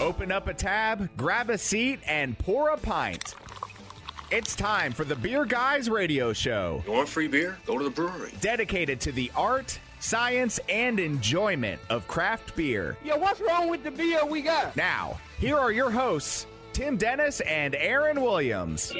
Open up a tab, grab a seat, and pour a pint. It's time for the Beer Guys Radio Show. You want free beer? Go to the brewery. Dedicated to the art, science, and enjoyment of craft beer. Yeah, what's wrong with the beer we got? Now, here are your hosts, Tim Dennis and Aaron Williams.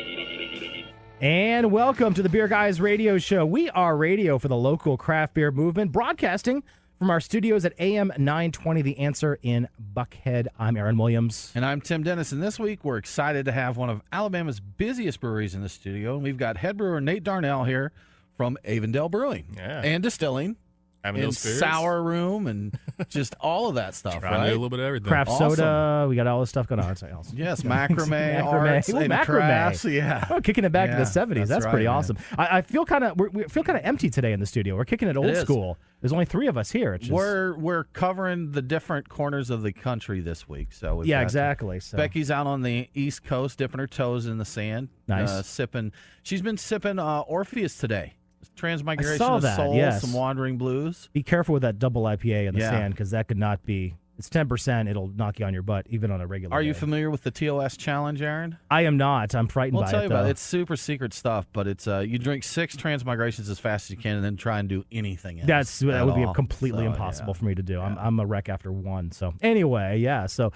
And welcome to the Beer Guys Radio Show. We are radio for the local craft beer movement, broadcasting from our studios at AM 920, The Answer in Buckhead. I'm Aaron Williams. And I'm Tim Dennis. And this week, we're excited to have one of Alabama's busiest breweries in the studio. And we've got head brewer Nate Darnell here from Avondale Brewing and Distilling. Avondale and Spirits. Sour Room and just all of that stuff, right? A little bit of everything. Craft soda. We got all this stuff going on. It's awesome. Yes, macrame, arts, and crafts. Yeah. Oh, kicking it back to the 70s. That's right, pretty man. awesome. I feel kind of we feel kind of empty today in the studio. We're kicking it old school. There's only three of us here. It's just, We're covering the different corners of the country this week. So we've yeah, got exactly. So Becky's out on the East Coast, dipping her toes in the sand. Nice. Sipping. She's been sipping Orpheus today. Transmigration I saw of that, Soul, yes. some Wandering Blues. be careful with that double IPA in the Yeah. sand because that could not be. It's 10%. It'll knock you on your butt even on a regular. Are you day. familiar with the TOS challenge, Aaron? I am not. I'm frightened Well, by I'll tell it. you about though. it. It's super secret stuff, but it's you drink 6 transmigrations as fast as you can, and then try and do anything else. That would be at all. completely So, impossible yeah. for me to do. Yeah. I'm a wreck after one. So anyway, yeah. So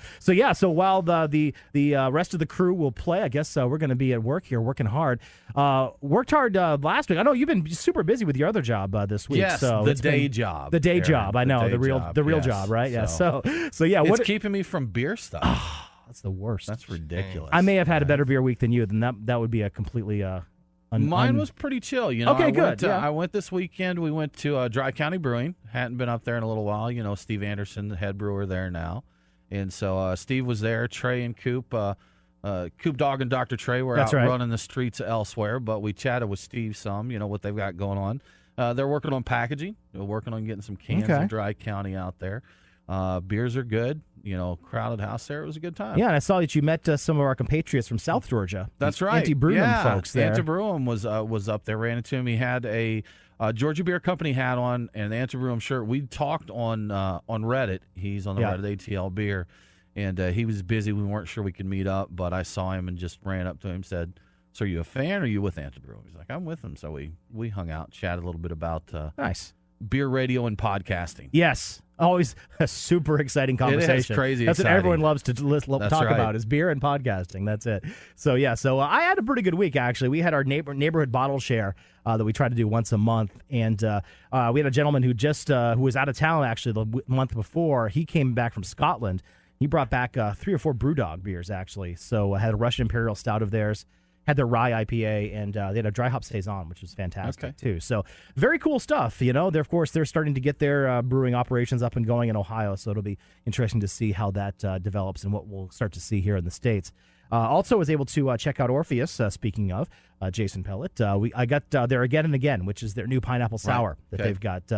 while the rest of the crew will play, I guess we're going to be at work here, working hard. Worked hard last week. I know you've been super busy with your other job this week. Yes, so the it's day been- job. The day Aaron, job. I know day the real yes. job, right? Yeah. So yeah. It's What? keeping me from beer stuff. That's the worst. That's ridiculous. I may have had a better beer week than you. Then that would be a completely. Mine was pretty chill. You know, Okay, good, yeah. I went this weekend. We went to Dry County Brewing. Hadn't been up there in a little while. You know, Steve Anderson, the head brewer there now, and so Steve was there. Trey and Coop, Coop Dog and Dr. Trey were That's out right. running the streets elsewhere. But we chatted with Steve some. You know what they've got going on. They're working on packaging. They're working on getting some cans Okay. of Dry County out there. Beers are good. You know, crowded house there. It was a good time. Yeah, and I saw that you met some of our compatriots from South Georgia. That's The right. Anti-Brewman folks there. Anti-Brewum was up there. Ran into him. He had a Georgia Beer Company hat on and an Anti-Brewum shirt. We talked on Reddit. He's on the Yeah. Reddit ATL Beer, and he was busy. We weren't sure we could meet up, but I saw him and just ran up to him and said, "So are you a fan or are you with Anti-Brewum?" He's like, "I'm with him." So we hung out, chatted a little bit about Nice. beer radio and podcasting. Yes. Always a super exciting conversation. crazy That's exciting. what everyone loves to talk right. about is beer and podcasting. That's it. So, yeah. So I had a pretty good week, actually. We had our neighborhood bottle share that we try to do once a month. And we had a gentleman who who was out of town, actually, the month before. He came back from Scotland. He brought back 3 or 4 Brewdog beers, actually. So I had a Russian Imperial Stout of theirs. Had their rye IPA, and they had a dry hop saison, which was fantastic too. So very cool stuff. You know, they're starting to get their brewing operations up and going in Ohio. So it'll be interesting to see how that develops and what we'll start to see here in the States. Also was able to check out Orpheus. Speaking of Jason Pellet, I got there again and again, which is their new pineapple sour that they've got.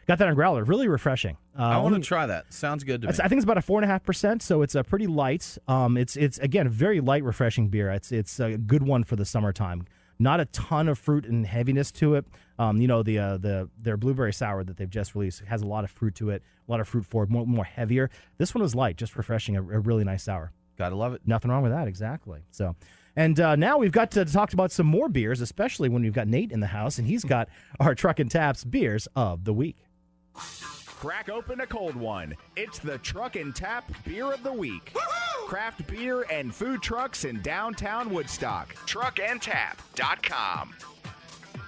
Got that on growler. Really refreshing. I want to try that. Sounds good to me. I think it's about a 4.5%, so it's pretty light. It's again a very light, refreshing beer. It's a good one for the summertime. Not a ton of fruit and heaviness to it. You know their blueberry sour that they've just released has a lot of fruit to it, a lot of fruit forward, more heavier. This one was light, just refreshing. A really nice sour. Gotta love it. Nothing wrong with that, exactly. So. And now we've got to talk about some more beers, especially when we've got Nate in the house, and he's got our Truck and Taps beers of the week. Crack open a cold one. It's the Truck and Tap Beer of the Week. Craft beer and food trucks in downtown Woodstock. Truckandtap.com.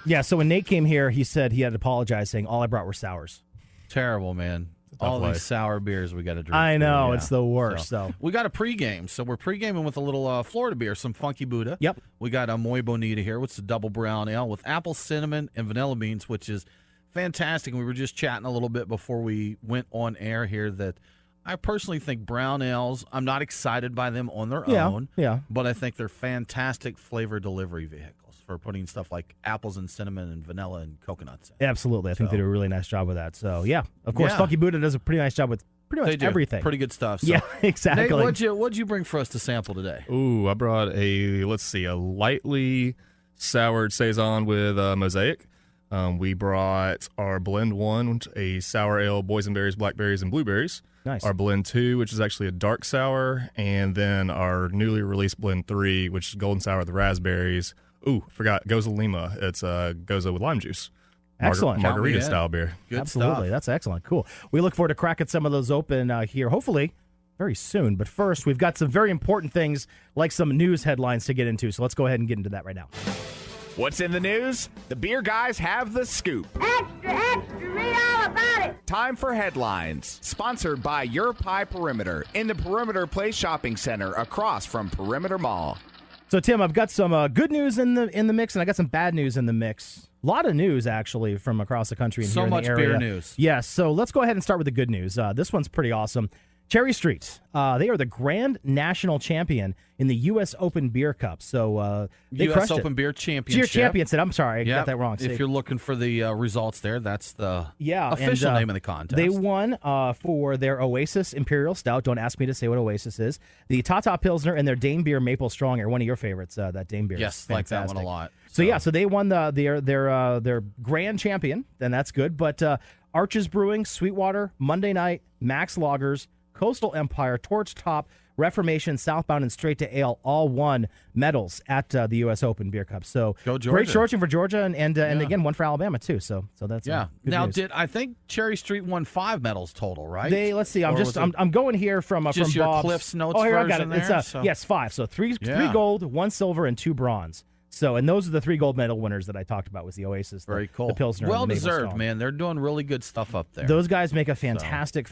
Yeah, so when Nate came here, he said he had to apologize, saying all I brought were sours. Terrible, man. All life. these sour beers we got to drink. I know, through, it's the worst. So we got a pregame, so we're pregaming with a little Florida beer, some Funky Buddha. Yep. We got a Muy Bonita here, which is a double brown ale with apple, cinnamon, and vanilla beans, which is fantastic. And we were just chatting a little bit before we went on air here that I personally think brown ales, I'm not excited by them on their own. Yeah. But I think they're fantastic flavor delivery vehicles for putting stuff like apples and cinnamon and vanilla and coconuts in. Absolutely. I think they do a really nice job with that. So, yeah, of course, Yeah. Funky Buddha does a pretty nice job with pretty They much do. everything. Pretty good stuff. So. Yeah, exactly. Nate, what'd you bring for us to sample today? Ooh, I brought a lightly soured saison with Mosaic. We brought our blend 1, a sour ale, boysenberries, blackberries, and blueberries. Nice. Our blend 2, which is actually a dark sour, and then our newly released blend 3, which is golden sour with raspberries. Ooh, forgot Goza Lima. It's Goza with lime juice. Excellent. Margarita style beer. Good Absolutely. stuff. That's excellent. Cool. We look forward to cracking some of those open here, hopefully very soon. But first, we've got some very important things like some news headlines to get into. So let's go ahead and get into that right now. What's in the news? The beer guys have the scoop. Extra, extra, read all about it. Time for headlines. Sponsored by Your Pie Perimeter in the Perimeter Place Shopping Center across from Perimeter Mall. So, Tim, I've got some good news in the mix, and I got some bad news in the mix. A lot of news, actually, from across the country and So here in much the area. beer news. Yes, so let's go ahead and start with the good news. This one's pretty awesome. Cherry Street, they are the Grand National Champion in the U.S. Open Beer Cup. So they U.S. crushed Open it. Beer Championship. Championship. I'm sorry, I got Yep. that wrong. If you're looking for the results there, that's the official and, name of the contest. They won for their Oasis Imperial Stout. Don't ask me to say what Oasis is. The Tata Pilsner and their Dame Beer Maple Strong are one of your favorites. That Dame Beer. Yes, is like that fantastic. one a lot. So they won their grand champion, and that's good. But Arches Brewing, Sweetwater, Monday Night, Max Lagers, Coastal Empire, Torch Top, Reformation, Southbound, and Straight to Ale all won medals at the U.S. Open Beer Cup. So Go Georgia. great shorting for Georgia, and again one for Alabama too. So that's good Now, news. I think Cherry Street won 5 medals total, right? Let's see. Or was it I'm going here from just your Bob's. Cliff's Notes Oh, here I got version it. there, It's so- yes, 5. So three gold, 1 silver, and 2 bronze. So, and those are the 3 gold medal winners that I talked about was the Oasis, Very cool. the Pilsner, well and the Maple deserved, Strong. man. They're doing really good stuff up there. Those guys make a fantastic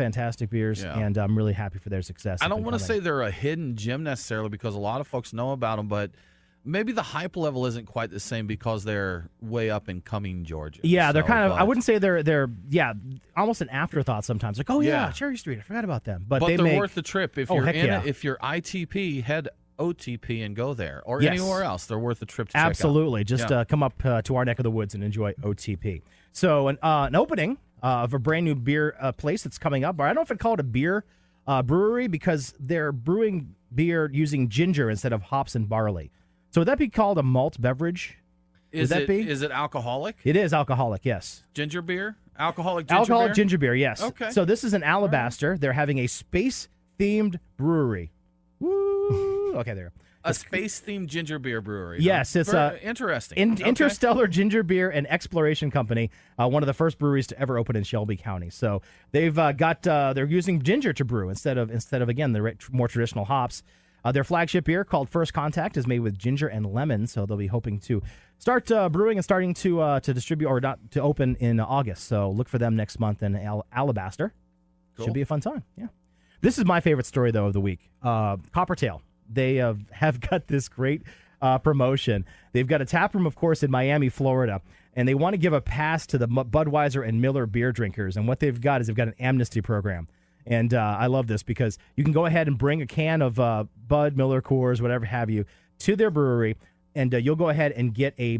beers, Yeah. and I'm really happy for their success. I up don't and want to coming. say they're a hidden gem necessarily because a lot of folks know about them, but maybe the hype level isn't quite the same because they're way up and coming Georgia. Yeah, they're So, kind of. I but- wouldn't say they're almost an afterthought sometimes. Like, oh yeah, Cherry Street, I forgot about them. But they're make, worth the trip if Oh, you're heck in yeah. it. If you're ITP, head OTP and go there, or Yes. anywhere else. They're worth the trip to check out. Absolutely. Just come up to our neck of the woods and enjoy OTP. So an opening of a brand new beer place that's coming up. Or I don't know if I'd call it a beer brewery because they're brewing beer using ginger instead of hops and barley. So would that be called a malt beverage? Is that it be? is it alcoholic? It is alcoholic, yes. Ginger beer? Alcoholic ginger Alcoholic beer? ginger beer, yes. Okay. So this is an Alabaster. They're having a space-themed brewery. Woo! Okay, there. A space-themed ginger beer brewery. Yes, it's Very interesting. Okay. Interstellar Ginger Beer and Exploration Company, one of the first breweries to ever open in Shelby County. So they've they're using ginger to brew instead of again the more traditional hops. Their flagship beer called First Contact is made with ginger and lemon. So they'll be hoping to start brewing and starting to distribute or not to open in August. So look for them next month in Alabaster. Cool. Should be a fun time. Yeah. This is my favorite story though of the week. Coppertail. They have got this great promotion. They've got a tap room, of course, in Miami, Florida, and they want to give a pass to the Budweiser and Miller beer drinkers. And what they've got is they've got an amnesty program. And I love this because you can go ahead and bring a can of Bud, Miller, Coors, whatever have you, to their brewery, and you'll go ahead and get a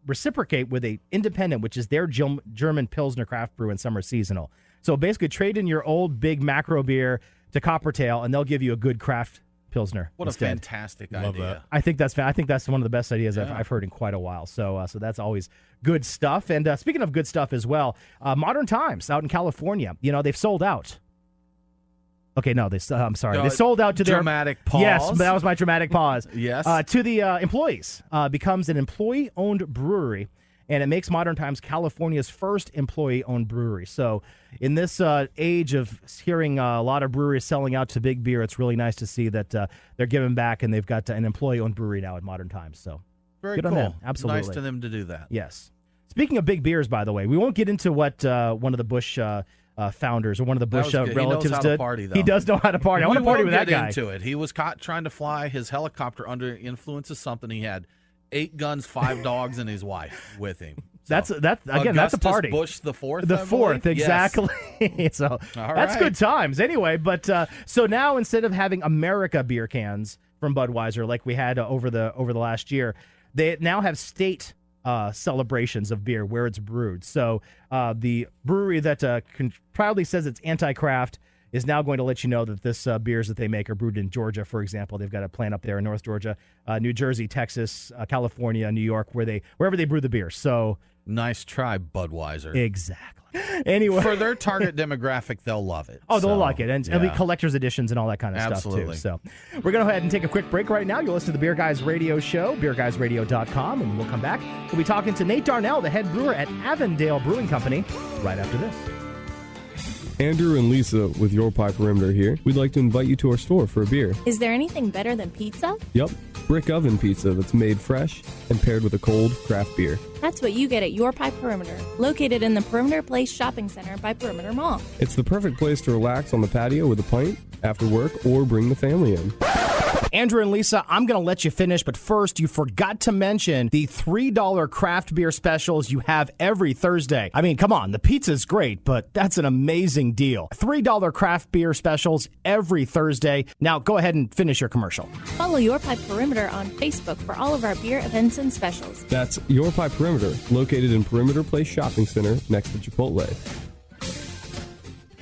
reciprocate with a independent, which is their German Pilsner craft brew and summer seasonal. So basically trade in your old big macro beer to Coppertail, and they'll give you a good craft Pilsner. What instead. a fantastic idea. I think that's one of the best ideas I've heard in quite a while. So that's always good stuff. And speaking of good stuff as well, Modern Times out in California, they've sold out. Okay, no, I'm sorry. They sold out to their dramatic pause. Yes, that was my dramatic pause. Yes. To the employees. Becomes an employee-owned brewery, and it makes Modern Times California's first employee-owned brewery. So in this age of hearing a lot of breweries selling out to big beer, it's really nice to see that they're giving back, and they've got an employee-owned brewery now at Modern Times. So Very good cool. on them. Absolutely. Nice to them to do that. Yes. Speaking of big beers, by the way, we won't get into what one of the Bush founders or one of the Bush That was good. relatives He knows how to did. party, though. He does know how to party. I want to party with that guy. Into it. He was caught trying to fly his helicopter under influence of something. He had 8 guns, 5 dogs, and his wife with him. So, That's again. Augustus That's a party. Bush the fourth. The I fourth, believe? exactly. Yes. So All that's right. good times. Anyway, but so now instead of having America beer cans from Budweiser like we had over the last year, they now have state celebrations of beer where it's brewed. So the brewery that proudly says it's anti-craft is now going to let you know that this beers that they make are brewed in Georgia, for example. They've got a plant up there in North Georgia, New Jersey, Texas, California, New York, wherever they brew the beer. So Nice try, Budweiser. Exactly. Anyway, For their target demographic, they'll love it. oh, they'll So, like it, and it'll be collector's editions and all that kind of Absolutely. stuff too. So we're going to go ahead and take a quick break right now. You'll listen to the Beer Guys Radio Show, beerguysradio.com, and we'll come back. We'll be talking to Nate Darnell, the head brewer at Avondale Brewing Company, right after this. Andrew and Lisa with Your Pie Perimeter here. We'd like to invite you to our store for a beer. Is there anything better than pizza? Yep, brick oven pizza that's made fresh and paired with a cold craft beer. That's what you get at Your Pie Perimeter, located in the Perimeter Place Shopping Center by Perimeter Mall. It's the perfect place to relax on the patio with a pint after work or bring the family in. Andrew and Lisa, I'm going to let you finish, but first, you forgot to mention the $3 craft beer specials you have every Thursday. I mean, come on, the pizza's great, but that's an amazing deal. $3 craft beer specials every Thursday. Now, go ahead and finish your commercial. Follow Your Pie Perimeter on Facebook for all of our beer events and specials. That's Your Pie Perimeter, located in Perimeter Place Shopping Center next to Chipotle.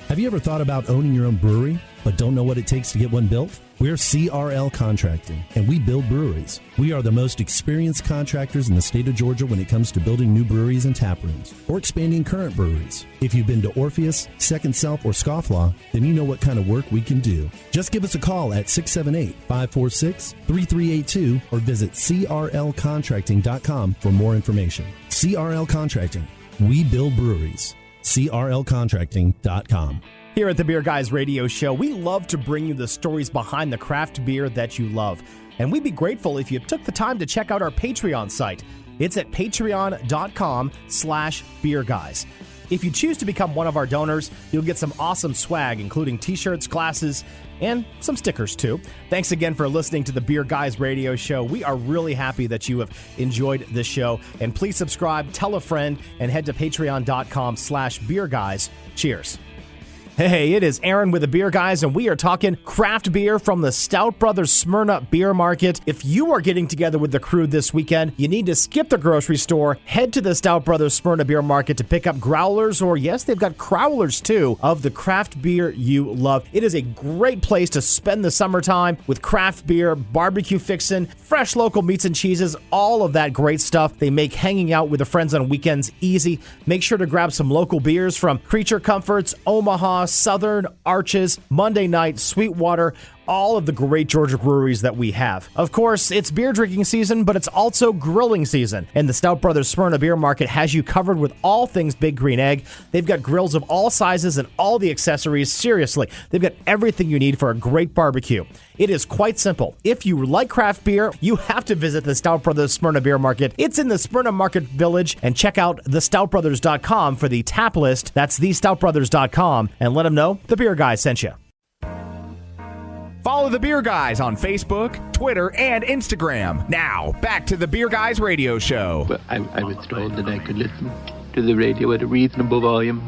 Have you ever thought about owning your own brewery, but don't know what it takes to get one built? We're CRL Contracting, and we build breweries. We are the most experienced contractors in the state of Georgia when it comes to building new breweries and tap rooms, or expanding current breweries. If you've been to Orpheus, Second Self, or Scofflaw, then you know what kind of work we can do. Just give us a call at 678-546-3382 or visit crlcontracting.com for more information. CRL Contracting. We build breweries. crlcontracting.com. Here at the Beer Guys Radio Show, we love to bring you the stories behind the craft beer that you love. And we'd be grateful if you took the time to check out our Patreon site. It's at patreon.com/beerguys. If you choose to become one of our donors, you'll get some awesome swag, including t-shirts, glasses, and some stickers, too. Thanks again for listening to the Beer Guys Radio Show. We are really happy that you have enjoyed this show. And please subscribe, tell a friend, and head to patreon.com/beerguys. Cheers. Hey, it is Aaron with the Beer Guys, and we are talking craft beer from the Stout Brothers Smyrna Beer Market. If you are getting together with the crew this weekend, you need to skip the grocery store, head to the Stout Brothers Smyrna Beer Market to pick up growlers, or yes, they've got crowlers too, of the craft beer you love. It is a great place to spend the summertime with craft beer, barbecue fixin', fresh local meats and cheeses, all of that great stuff. They make hanging out with the friends on weekends easy. Make sure to grab some local beers from Creature Comforts, Omaha, Southern, Arches, Monday Night, Sweetwater, all of the great Georgia breweries that we have. Of course, it's beer drinking season, but it's also grilling season. And the Stout Brothers Smyrna Beer Market has you covered with all things Big Green Egg. They've got grills of all sizes and all the accessories. Seriously, they've got everything you need for a great barbecue. It is quite simple. If you like craft beer, you have to visit the Stout Brothers Smyrna Beer Market. It's in the Smyrna Market Village, and check out thestoutbrothers.com for the tap list. That's thestoutbrothers.com, and let them know the Beer Guy sent you. Follow the Beer Guys on Facebook, Twitter, and Instagram. Now, back to the Beer Guys Radio Show. Well, I was told that I could listen to the radio at a reasonable volume.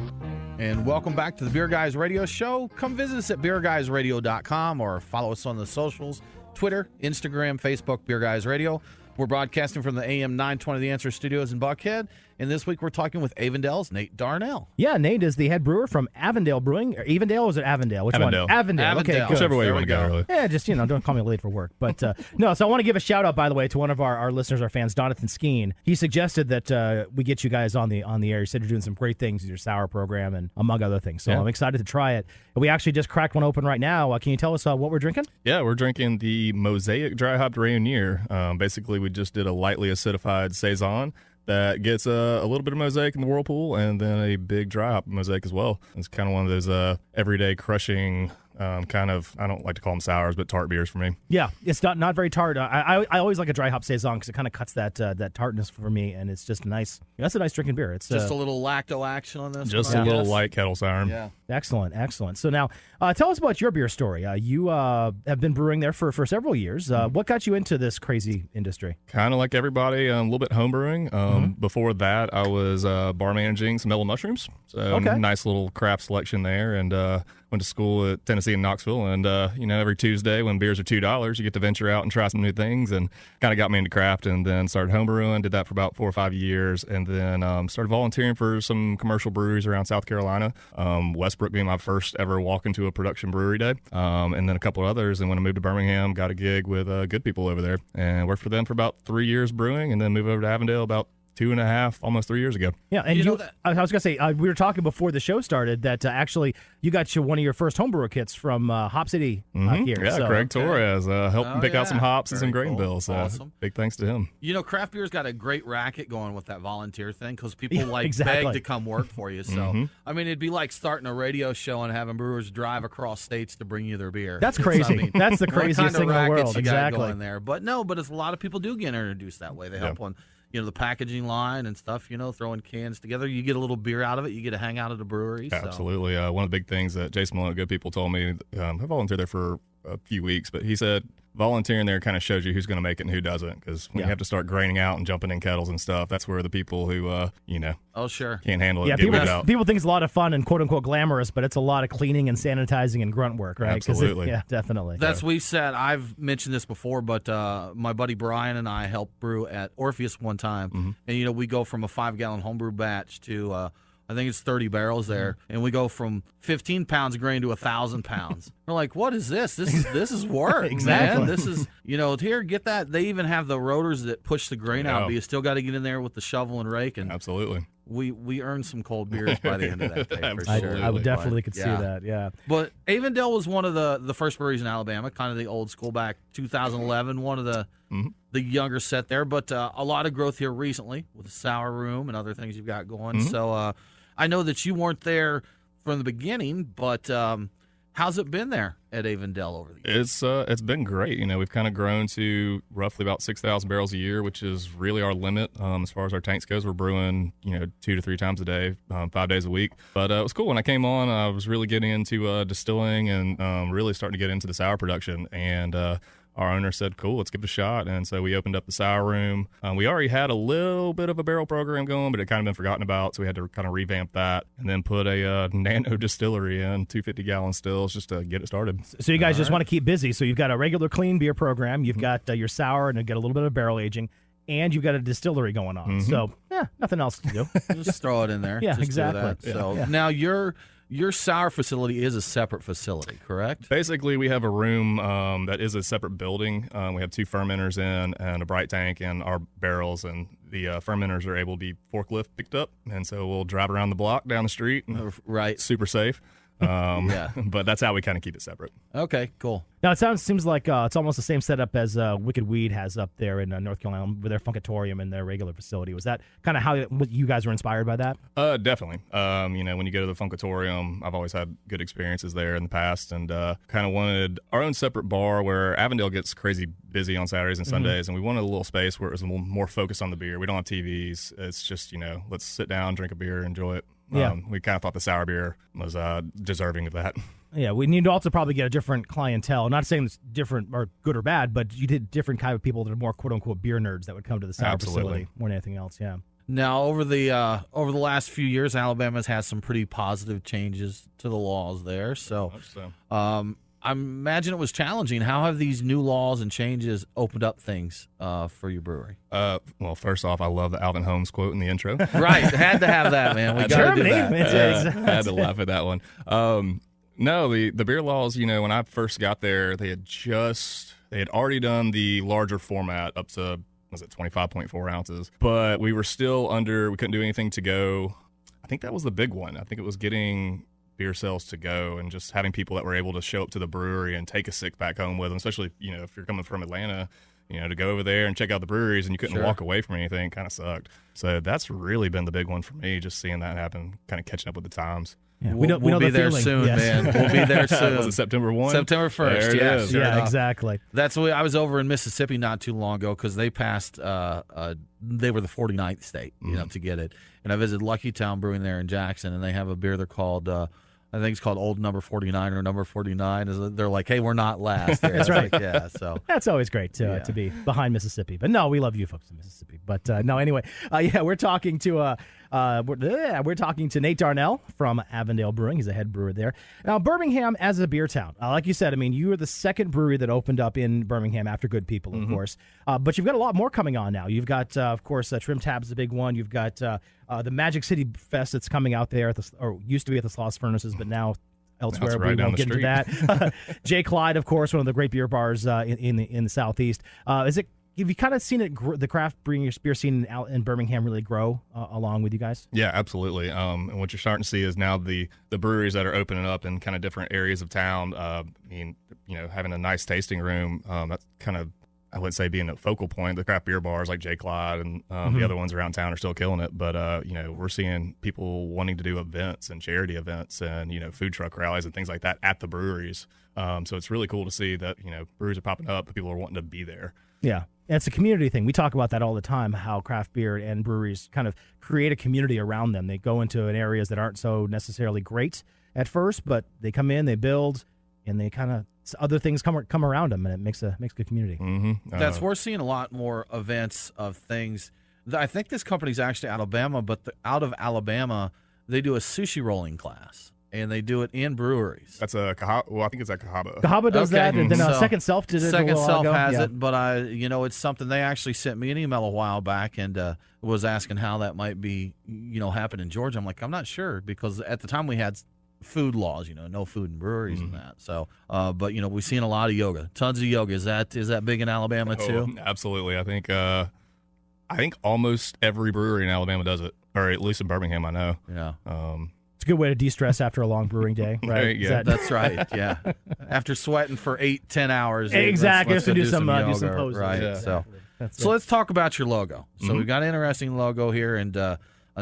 And welcome back to the Beer Guys Radio Show. Come visit us at beerguysradio.com or follow us on the socials, Twitter, Instagram, Facebook, Beer Guys Radio. We're broadcasting from the AM 920 The Answer Studios in Buckhead. And this week we're talking with Avondale's Nate Darnell. Yeah, Nate is the head brewer from Avondale Brewing. Avondale, or is it Avondale? Which Avondale. one? Avondale. Okay, good. Whichever way you want to go, really. Yeah, just, don't call me late for work. But, no, so I want to give a shout-out, by the way, to one of our listeners, our fans, Donathan Skeen. He suggested that we get you guys on the air. He said you're doing some great things with your sour program and among other things. So I'm excited to try it. And we actually just cracked one open right now. Can you tell us what we're drinking? Yeah, we're drinking the Mosaic Dry Hopped Reindeer. Basically, we just did a lightly acidified Saison that gets a little bit of Mosaic in the whirlpool and then a big dry hop Mosaic as well. It's kind of one of those everyday crushing kind of, I don't like to call them sours, but tart beers for me. Yeah, it's not very tart. I always like a dry hop Saison because it kind of cuts that tartness for me, and it's just nice. That's a nice drinking beer. It's just a little lacto action on this. Just a little light kettle sour. Yeah. Excellent. So now, tell us about your beer story. You have been brewing there for several years. What got you into this crazy industry? Kind of like everybody, a little bit home brewing. Before that, I was bar managing some Mellow Mushrooms. So nice little craft selection there, and went to school at Tennessee in Knoxville. And, every Tuesday when beers are $2, you get to venture out and try some new things, and kind of got me into craft, and then started home brewing, did that for about 4 or 5 years, and then started volunteering for some commercial breweries around South Carolina. Westbrook being my first ever walk into a production brewery day, and then a couple of others. And when I moved to Birmingham, got a gig with Good People over there and worked for them for about 3 years brewing, and then moved over to Avondale about 2.5, almost 3 years ago. Yeah, and I was going to say, we were talking before the show started that actually you got one of your first homebrewer kits from Hop City here. Yeah, so. Craig Torres helped him pick out some hops and some grain bills. So awesome. Big thanks to him. Craft beer's got a great racket going with that volunteer thing because people beg to come work for you. So, I mean, it'd be like starting a radio show and having brewers drive across states to bring you their beer. That's crazy. That's the craziest thing in the world. You got exactly. going there. But it's a lot of people do get introduced that way. They help on the packaging line and stuff, throwing cans together. You get a little beer out of it. You get to hang out at a brewery. Absolutely. One of the big things that Jason Malone, good people, told me, I volunteered there for a few weeks, but he said volunteering there kind of shows you who's going to make it and who doesn't, because when you have to start graining out and jumping in kettles and stuff, that's where the people who, oh, sure, can't handle it. Yeah, people think it's a lot of fun and quote-unquote glamorous, but it's a lot of cleaning and sanitizing and grunt work, right? Absolutely. Yeah, definitely. We've said, I've mentioned this before, but my buddy Brian and I helped brew at Orpheus one time, and, we go from a 5-gallon homebrew batch to I think it's 30 barrels there, and we go from 15 pounds of grain to 1,000 pounds. We're like, what is this? This is work, exactly. Man. This is, here, get that. They even have the rotors that push the grain out, but you still got to get in there with the shovel and rake. And absolutely. We earned some cold beers by the end of that day, for sure. I would definitely could see that, yeah. But Avondale was one of the first breweries in Alabama, kind of the old school back 2011, one of the younger set there. But a lot of growth here recently with the sour room and other things you've got going. So I know that you weren't there from the beginning, but how's it been there at Avondale over the years? It's been great. We've kind of grown to roughly about 6,000 barrels a year, which is really our limit as far as our tanks goes. We're brewing 2 to 3 times a day, 5 days a week. But it was cool. When I came on, I was really getting into distilling and really starting to get into the sour production. And our owner said, cool, let's give it a shot. And so we opened up the sour room. We already had a little bit of a barrel program going, but it kind of been forgotten about. So we had to kind of revamp that and then put a nano distillery in, 250-gallon stills, just to get it started. So you guys just want to keep busy. So you've got a regular clean beer program. You've got your sour, and you got a little bit of barrel aging. And you've got a distillery going on. So, nothing else to do. Just throw it in there. Yeah, just exactly. So now your sour facility is a separate facility, correct? Basically, we have a room that is a separate building. We have 2 fermenters in and a bright tank and our barrels, and the fermenters are able to be forklift picked up, and so we'll drive around the block down the street. Right. Super safe. But that's how we kind of keep it separate. Okay, cool. Now, it seems like it's almost the same setup as Wicked Weed has up there in North Carolina with their Funkatorium and their regular facility. Was that kind of how you guys were inspired by that? Definitely. When you go to the Funkatorium, I've always had good experiences there in the past, and kind of wanted our own separate bar where Avondale gets crazy busy on Saturdays and Sundays, and we wanted a little space where it was a little more focused on the beer. We don't have TVs. It's just, let's sit down, drink a beer, enjoy it. Yeah. We kind of thought the sour beer was deserving of that. Yeah, we need to also probably get a different clientele. Not saying it's different or good or bad, but you did different kind of people that are more quote-unquote beer nerds that would come to the sour facility more than anything else, yeah. Now, over the last few years, Alabama's had some pretty positive changes to the laws there. So, I imagine it was challenging. How have these new laws and changes opened up things for your brewery? Well, first off, I love the Alvin Holmes quote in the intro. Right. Had to have that, man. We got to do that. I had to laugh at that one. No, the beer laws, when I first got there, they had already done the larger format up to, was it 25.4 ounces? But we were still we couldn't do anything to go. I think that was the big one. I think it was getting beer sales to go and just having people that were able to show up to the brewery and take a 6-pack home with them, especially, if you're coming from Atlanta, to go over there and check out the breweries and you couldn't walk away from anything, kind of sucked. So that's really been the big one for me, just seeing that happen, kind of catching up with the times. Yeah, we'll be there soon, man. We'll be there soon. Was it September 1? September 1st, there it is. Yeah, exactly. That's what I was over in Mississippi not too long ago because they passed, they were the 49th state, to get it. And I visited Lucky Town Brewing there in Jackson, and they have a beer they're called, I think it's called Old Number 49 or Number 49. They're like, hey, we're not last. That's right. Like, so that's always great to be behind Mississippi. But no, we love you folks in Mississippi. But no, anyway, we're talking to Nate Darnell from Avondale Brewing. He's a head brewer there. Now, Birmingham as a beer town, like you said, you were the second brewery that opened up in Birmingham after Good People, of course. But you've got a lot more coming on now. You've got, of course, Trim Tab's the big one. You've got the Magic City Fest that's coming out there, or used to be at the Sloss Furnaces, but now elsewhere. Right, we won't get into that. J. Clyde, of course, one of the great beer bars in the Southeast. Is it have you kind of seen it, the craft brewing beer scene out in Birmingham really grow along with you guys? Yeah, absolutely. And what you're starting to see is now the breweries that are opening up in kind of different areas of town. Having a nice tasting room, that's kind of, I would say, being a focal point. The craft beer bars like J. Clyde and the other ones around town are still killing it. But, we're seeing people wanting to do events and charity events and, food truck rallies and things like that at the breweries. So it's really cool to see that, breweries are popping up, but people are wanting to be there. Yeah. It's a community thing. We talk about that all the time, how craft beer and breweries kind of create a community around them. They go into areas that aren't so necessarily great at first, but they come in, they build, and they kind of other things come around them, and it makes a good community. Mm-hmm. We're seeing a lot more events of things. I think this company's actually out of Alabama, but out of Alabama, they do a sushi rolling class, and they do it in breweries. That's I think it's at Cahaba. Cahaba does that, and then Second Self did it. Second Self has it, but it's something they actually sent me an email a while back and was asking how that might be, happen in Georgia. I'm like, I'm not sure, because at the time we had food laws, no food in breweries and that. So, but we've seen a lot of yoga, tons of yoga. Is that big in Alabama too? Absolutely. I think almost every brewery in Alabama does it, or at least in Birmingham, I know. Yeah. It's a good way to de-stress after a long brewing day, right? Yeah, that's right. Yeah. After sweating for 8-10 hours. Exactly. Let's to do some yoga, poses. Right. Yeah. So let's talk about your logo. So we've got an interesting logo here, and an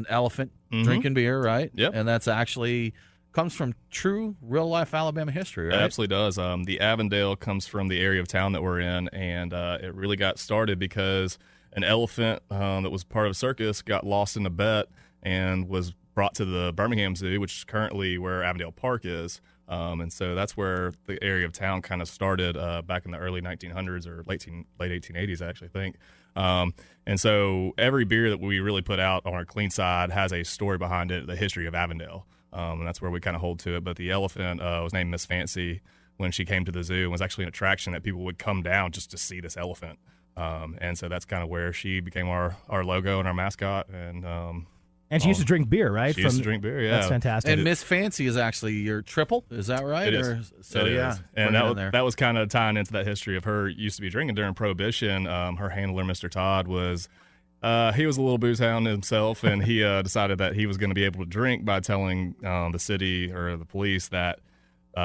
elephant drinking beer, right? Yep. And that's actually comes from true, real-life Alabama history, right? It absolutely does. The Avondale comes from the area of town that we're in, and it really got started because an elephant that was part of a circus got lost in a bet and was brought to the Birmingham Zoo, which is currently where Avondale Park is. And so that's where the area of town kind of started back in the early 1900s or late 1880s, I actually think. And so every beer that we really put out on our clean side has a story behind it, the history of Avondale. And that's where we kind of hold to it. But the elephant was named Miss Fancy when she came to the zoo and was actually an attraction that people would come down just to see this elephant. And so that's kind of where she became our logo and our mascot. And she used to drink beer, right? She used to drink beer, yeah. That's fantastic. And Miss Fancy is actually your triple, is that right? It is. So, yeah. And that was kind of tying into that history of her used to be drinking during Prohibition. Her handler, Mr. Todd, was he was a little booze hound himself, and he decided that he was going to be able to drink by telling the city or the police that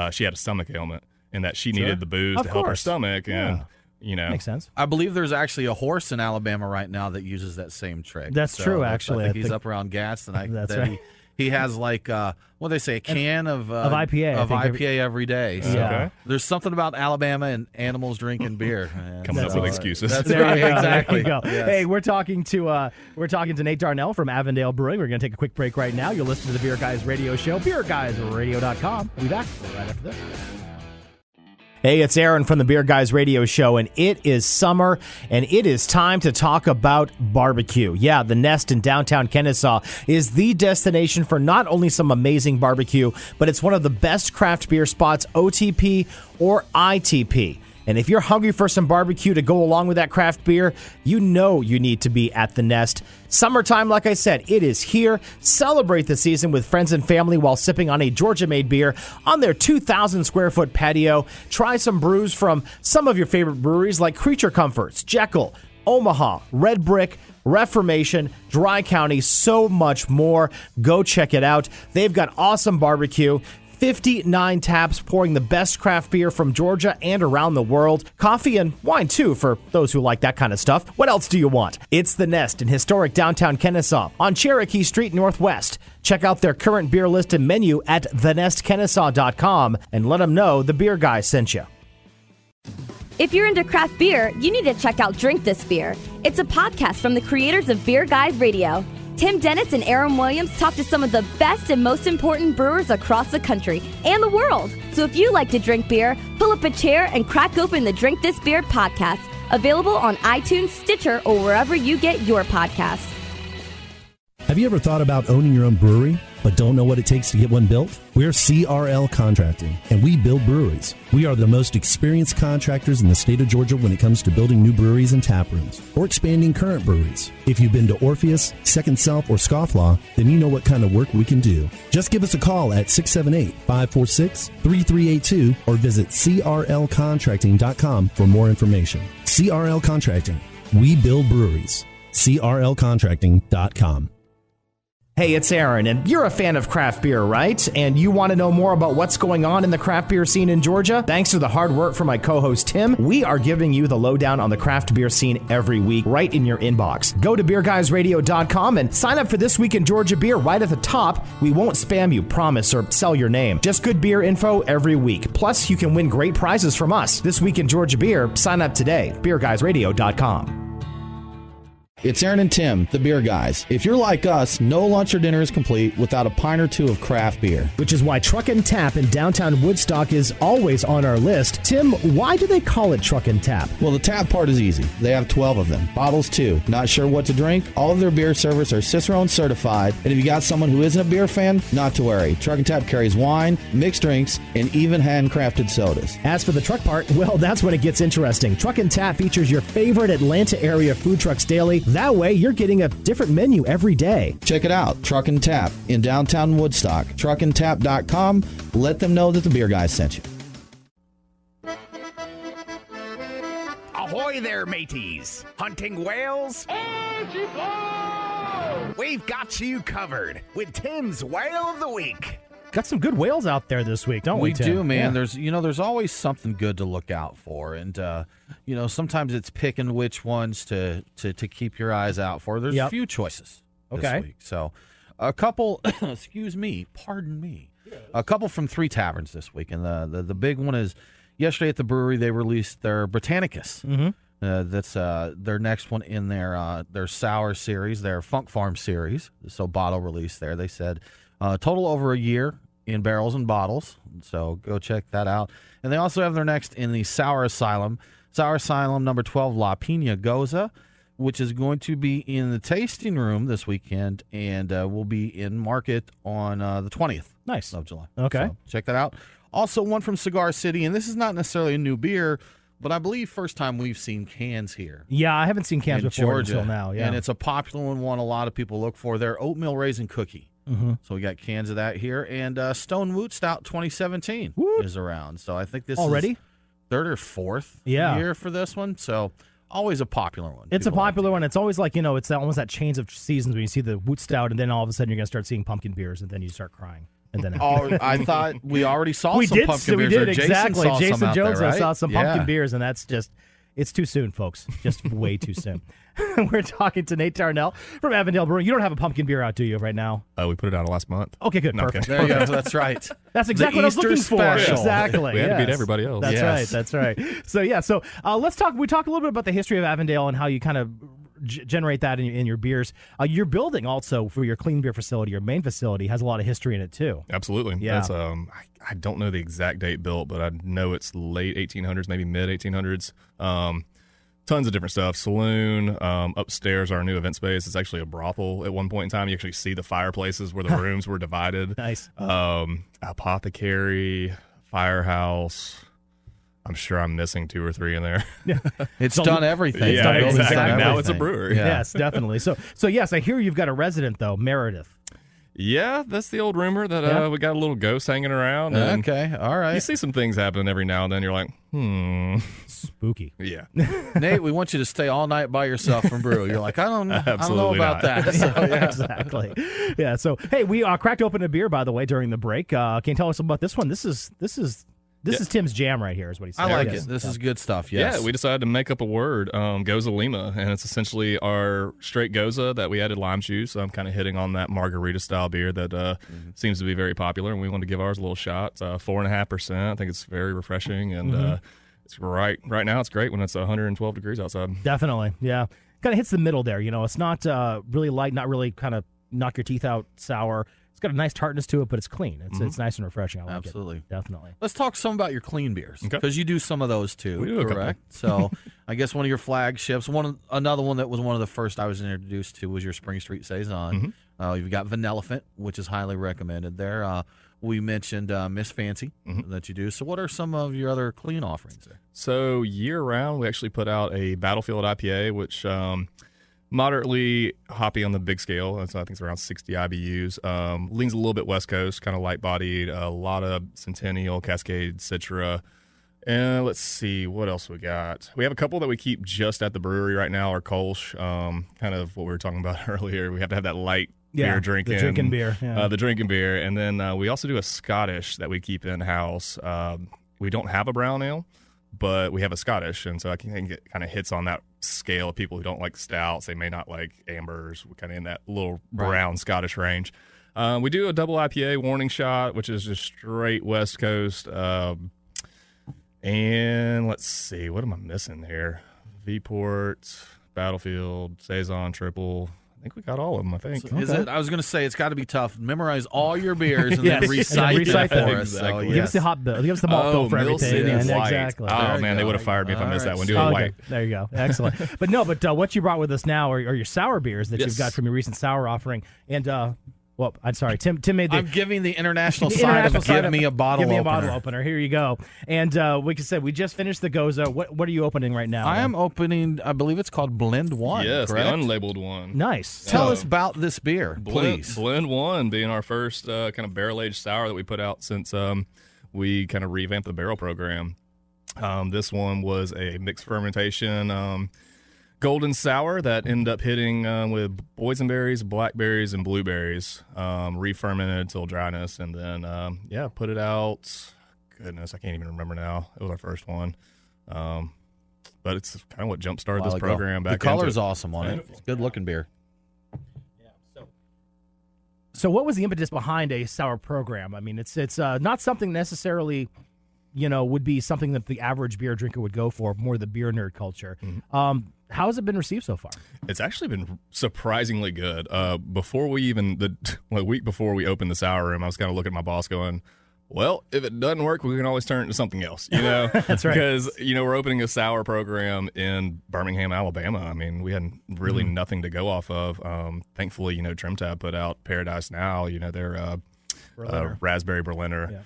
she had a stomach ailment and that she needed the booze to help her stomach. And makes sense. I believe there's actually a horse in Alabama right now that uses that same trick. That's true, actually. I think he's up around gas, and that's right. He has like what they say, a can of IPA of IPA every day. So yeah. There's something about Alabama and animals drinking beer. Coming up with excuses. That's right, exactly. There you go. Yes. Hey, we're talking to Nate Darnell from Avondale Brewing. We're going to take a quick break right now. You'll listen to the Beer Guys Radio Show, beerguysradio.com. We'll be back right after this. Hey, it's Aaron from the Beer Guys Radio Show, and it is summer, and it is time to talk about barbecue. Yeah, the Nest in downtown Kennesaw is the destination for not only some amazing barbecue, but it's one of the best craft beer spots, OTP or ITP. And if you're hungry for some barbecue to go along with that craft beer, you know you need to be at the Nest. Summertime, like I said, it is here. Celebrate the season with friends and family while sipping on a Georgia-made beer on their 2,000-square-foot patio. Try some brews from some of your favorite breweries like Creature Comforts, Jekyll, Omaha, Red Brick, Reformation, Dry County, so much more. Go check it out. They've got awesome barbecue. 59 taps pouring the best craft beer from Georgia and around the world. Coffee and wine, too, for those who like that kind of stuff. What else do you want? It's the Nest in historic downtown Kennesaw on Cherokee Street Northwest. Check out their current beer list and menu at thenestkennesaw.com and let them know the Beer Guy sent you. If you're into craft beer, you need to check out Drink This Beer. It's a podcast from the creators of Beer Guys Radio. Tim Dennis and Aaron Williams talk to some of the best and most important brewers across the country and the world. So if you like to drink beer, pull up a chair and crack open the Drink This Beer podcast. Available on iTunes, Stitcher, or wherever you get your podcasts. Have you ever thought about owning your own brewery, but don't know what it takes to get one built? We're CRL Contracting, and we build breweries. We are the most experienced contractors in the state of Georgia when it comes to building new breweries and tap rooms, or expanding current breweries. If you've been to Orpheus, Second Self, or Scofflaw, then you know what kind of work we can do. Just give us a call at 678-546-3382 or visit crlcontracting.com for more information. CRL Contracting, We build breweries. CRLcontracting.com. Hey, it's Aaron, and you're a fan of craft beer, right? And you want to know more about what's going on in the craft beer scene in Georgia? Thanks to the hard work from my co-host Tim, we are giving you the lowdown on the craft beer scene every week right in your inbox. Go to beerguysradio.com and sign up for This Week in Georgia beer right at the top. We won't spam you, promise, or sell your name. Just good beer info every week. Plus, you can win great prizes from us. This Week in Georgia beer, sign up today. beerguysradio.com. It's Aaron and Tim, the beer guys. If you're like us, no lunch or dinner is complete without a pint or two of craft beer. Which is why Truck and Tap in downtown Woodstock is always on our list. Tim, why do they call it Truck and Tap? Well, the tap part is easy. They have 12 of them. Bottles, too. Not sure what to drink? All of their beer servers are Cicerone certified. And if you got someone who isn't a beer fan, not to worry. Truck and Tap carries wine, mixed drinks, and even handcrafted sodas. As for the truck part, well, that's when it gets interesting. Truck and Tap features your favorite Atlanta area food trucks daily. That way, you're getting a different menu every day. Check it out, Truck and Tap in downtown Woodstock. Truckandtap.com. Let them know that the beer guys sent you. Ahoy there, mateys! Hunting whales? We've got you covered with Tim's Whale of the Week. Got some good whales out there this week, don't we, Tim? We do, man. Yeah. There's always something good to look out for, and sometimes it's picking which ones to keep your eyes out for. There's a few choices this week. So, a couple, pardon me, a couple from 3 taverns this week, and the big one is yesterday at the brewery they released their Britannicus. Mm-hmm. That's their next one in their sour series, their Funk Farm series. So bottle release there. They said. Total over a year in barrels and bottles, so go check that out. And they also have their next in the Sour Asylum number 12 La Pina Goza, which is going to be in the tasting room this weekend and will be in market on the 20th of July. Okay. So check that out. Also one from Cigar City, and this is not necessarily a new beer, but I believe first time we've seen cans here. Yeah, I haven't seen cans before Georgia, until now. Yeah. And it's a popular one a lot of people look for. Their oatmeal raisin cookie. Mm-hmm. So we got cans of that here, and Stone Woot Stout 2017 is around. So I think this already is 3rd or 4th year for this one. So always a popular one. It's a popular one. It's always like, it's almost that change of seasons when you see the Woot Stout, and then all of a sudden you're going to start seeing pumpkin beers, and then you start crying. And then I thought we already saw some pumpkin beers. We did, exactly. Jason Jones there, right? saw some pumpkin beers, and that's just... It's too soon, folks. Just way too soon. We're talking to Nate Darnell from Avondale Brewing. You don't have a pumpkin beer out, do you, right now? We put it out last month. Okay, good. Perfect. There you go. That's right. That's exactly what I was looking special. for. Exactly. We had to beat everybody else. That's right. So, let's talk. We talk a little bit about the history of Avondale and how you kind of generate that in your beers. Your building also for your clean beer facility, your main facility, has a lot of history in it, too. Absolutely. Yeah. That's, I don't know the exact date built, but I know it's late 1800s, maybe mid 1800s. Tons of different stuff. Saloon, upstairs, our new event space. It's actually a brothel at one point in time. You actually see the fireplaces where the rooms were divided. Nice. Apothecary, firehouse. I'm sure I'm missing 2 or 3 in there. It's done everything. Yeah, exactly. Now it's a brewery. Yeah. Yes, definitely. So yes, I hear you've got a resident, though, Meredith. Yeah, that's the old rumor that we got a little ghost hanging around. And okay, all right. You see some things happening every now and then. You're like, spooky. Yeah. Nate, we want you to stay all night by yourself from brew. You're like, I don't know about not. that. So, yeah. Exactly. Yeah. So hey, we cracked open a beer, by the way, during the break. Can you tell us about this one? This is Tim's jam right here, is what he said. I like it. This is good stuff, yes. Yeah, we decided to make up a word, Goza Lima, and it's essentially our straight Goza that we added lime juice. So I'm kind of hitting on that margarita-style beer that seems to be very popular, and we wanted to give ours a little shot. 4.5%. I think it's very refreshing, and it's right now it's great when it's 112 degrees outside. Definitely, yeah. Kind of hits the middle there. It's not really light, not really kind of knock your teeth out sour. It's got a nice tartness to it, but it's clean. It's nice and refreshing. I like Absolutely. it. Definitely. Let's talk some about your clean beers, because you do some of those too, we do correct? So I guess one of your flagships, another one that was one of the first I was introduced to was your Spring Street Saison. You've got Vanillafant, which is highly recommended there. We mentioned Miss Fancy that you do. So what are some of your other clean offerings there? So year-round, we actually put out a Battlefield IPA, which moderately hoppy on the big scale. I think it's around 60 IBUs. Leans a little bit West Coast, kind of light-bodied, a lot of Centennial, Cascade, Citra, And let's see, what else we got? We have a couple that we keep just at the brewery right now, our Kolsch, kind of what we were talking about earlier. We have to have that light beer drinking. The drinking beer. Yeah. The drinking beer. And then we also do a Scottish that we keep in-house. We don't have a brown ale, but we have a Scottish. And so I think it kind of hits on that scale of people who don't like stouts. They may not like ambers. We're kind of in that little brown Scottish range. We do a double IPA warning shot, which is just straight West Coast. And let's see, what am I missing here? V-Port, Battlefield, Saison, Triple. I think we got all of them, I think. So is it? I was going to say, it's got to be tough. Memorize all your beers and then recite them for us. Exactly. So, Give us the hot bill. Give us the malt bill for everything. Exactly. Oh, man, they would have fired me if I missed that one. Do it white. There you go. Excellent. But what you brought with us now are your sour beers that you've got from your recent sour offering. And, well, I'm sorry. Tim made the... I'm giving the international side of give me a bottle opener. Give me a bottle opener. Here you go. And like I said, we just finished the Goza. What are you opening right now? I am opening, I believe it's called Blend 1, Yes, correct? the unlabeled one. Nice. Tell us about this beer, please. Blend 1 being our first kind of barrel-aged sour that we put out since we kind of revamped the barrel program. This one was a mixed fermentation golden sour that ended up hitting with boysenberries, blackberries, and blueberries, re-fermented until dryness, and then, put it out. Goodness, I can't even remember now. It was our first one. But it's kind of what jump-started this program back. The color's awesome on it. It's good-looking beer. So what was the impetus behind a sour program? I mean, it's not something necessarily, would be something that the average beer drinker would go for, more the beer nerd culture. Mm-hmm. How has it been received so far? It's actually been surprisingly good. Before we even, a week before we opened the sour room, I was kind of looking at my boss going, well, if it doesn't work, we can always turn it into something else, That's right. Because, we're opening a sour program in Birmingham, Alabama. I mean, we had really nothing to go off of. Thankfully, Trim Tab put out Paradise Now, their Raspberry Berliner. Yeah.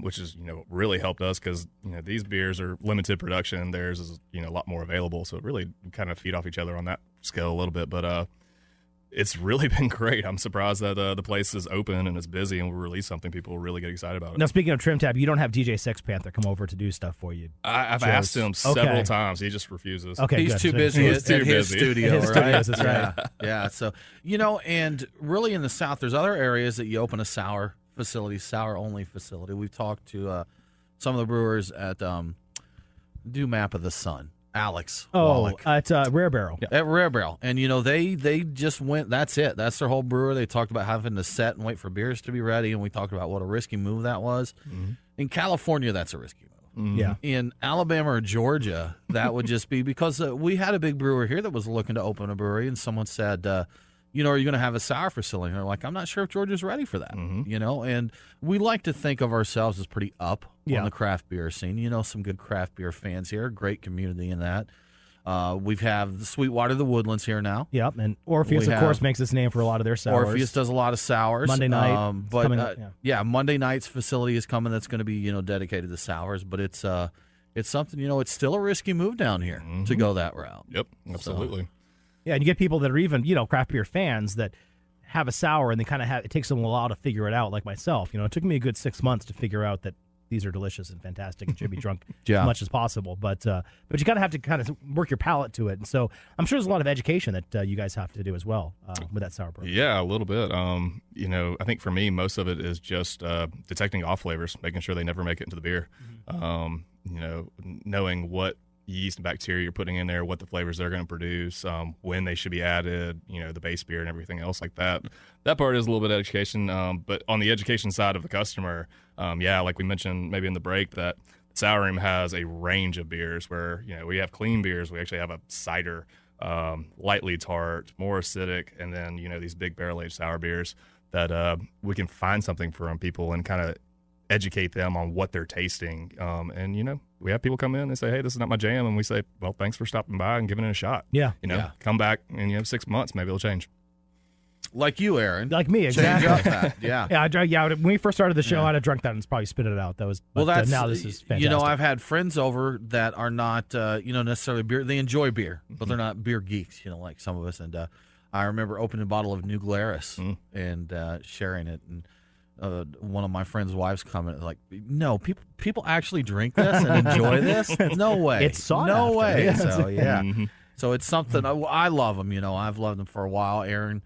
Which is, really helped us because, these beers are limited production. Theirs is, a lot more available. So it really kind of feed off each other on that scale a little bit. But it's really been great. I'm surprised that the place is open and it's busy and we'll release something. People will really get excited about it. Now, speaking of Trim Tab, you don't have DJ Sex Panther come over to do stuff for you. I've asked him several times. He just refuses. Okay, He's too busy at his studio, his right? Studios, that's right. Yeah. So, and really in the South, there's other areas that you open a sour facility, sour-only facility. We've talked to some of the brewers at do Map of the Sun. Alex Wallach. At Rare Barrel. Yeah. At Rare Barrel. And, they just went, that's it. That's their whole brewer. They talked about having to set and wait for beers to be ready, and we talked about what a risky move that was. Mm-hmm. In California, that's a risky move. Mm-hmm. Yeah. In Alabama or Georgia, that would just be because we had a big brewer here that was looking to open a brewery, and someone said, are you going to have a sour facility? And they're like, I'm not sure if Georgia's ready for that, and we like to think of ourselves as pretty up on the craft beer scene. Some good craft beer fans here, great community in that. We have the Sweetwater, the Woodlands here now. Yep, and Orpheus, of course, makes its name for a lot of their sours. Orpheus does a lot of sours. Monday night. Monday night's facility is coming that's going to be, dedicated to sours, but it's something, it's still a risky move down here to go that route. Yep, absolutely. So, yeah, and you get people that are even, craft beer fans that have a sour and they kind of it takes them a while to figure it out, like myself. It took me a good 6 months to figure out that these are delicious and fantastic and should be drunk as much as possible. But you have to kind of work your palate to it. And so I'm sure there's a lot of education that you guys have to do as well with that sour program. Yeah, a little bit. I think for me, most of it is just detecting off flavors, making sure they never make it into the beer. Knowing what yeast and bacteria you're putting in there, what the flavors they're going to produce, when they should be added, the base beer and everything else like that. That part is a little bit of education, but on the education side of the customer, like we mentioned maybe in the break, that Sour Room has a range of beers where, we have clean beers. We actually have a cider, lightly tart, more acidic, and then, these big barrel-aged sour beers that we can find something for people and kind of educate them on what they're tasting. And, we have people come in and say, hey, this is not my jam. And we say, well, thanks for stopping by and giving it a shot. Yeah. Come back in 6 months, maybe it'll change. Like you, Aaron. Like me, exactly. Change up that. Yeah. When we first started the show, I'd have drunk that and probably spit it out. That was, now this is fantastic. I've had friends over that are not, necessarily beer. They enjoy beer, but they're not beer geeks, like some of us. And I remember opening a bottle of New Glarus and sharing it. And one of my friend's wives commented, like, no, people actually drink this and enjoy this? No way. It's sought No after. way. Yeah. So, yeah. Mm-hmm. So it's something, I love them. I've loved them for a while. Aaron,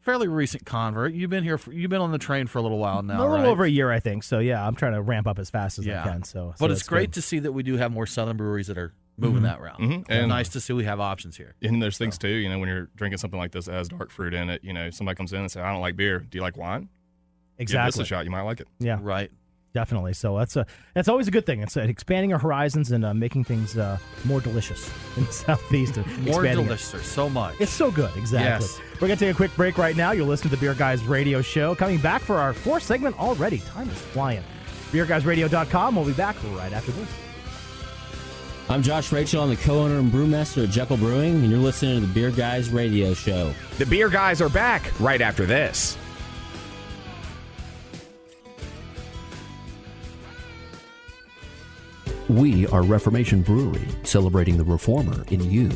fairly recent convert. You've been on the train for a little while now, a little right? over a year, I think. So, yeah, I'm trying to ramp up as fast as I can. But it's that's great good. to see that we do have more Southern breweries that are moving that route. Mm-hmm. And nice to see we have options here. And there's things, too, when you're drinking something like this that has dark fruit in it, somebody comes in and says, I don't like beer. Do you like wine? Exactly. Give this a shot. You might like it. Yeah. Right. Definitely. So that's always a good thing. It's expanding our horizons and making things more delicious in the Southeast. More delicious. So much. It's so good. Exactly. Yes. We're going to take a quick break right now. You're listening to the Beer Guys Radio Show. Coming back for our fourth segment already. Time is flying. BeerGuysRadio.com. We'll be back right after this. I'm Josh Rachel. I'm the co-owner and brewmaster of Jekyll Brewing, and you're listening to the Beer Guys Radio Show. The Beer Guys are back right after this. We are Reformation Brewery, celebrating the reformer in you.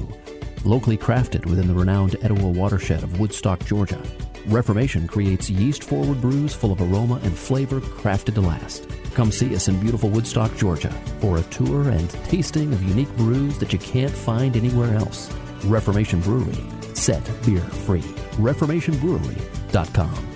Locally crafted within the renowned Etowah watershed of Woodstock, Georgia, Reformation creates yeast-forward brews full of aroma and flavor crafted to last. Come see us in beautiful Woodstock, Georgia, for a tour and tasting of unique brews that you can't find anywhere else. Reformation Brewery, set beer free. ReformationBrewery.com.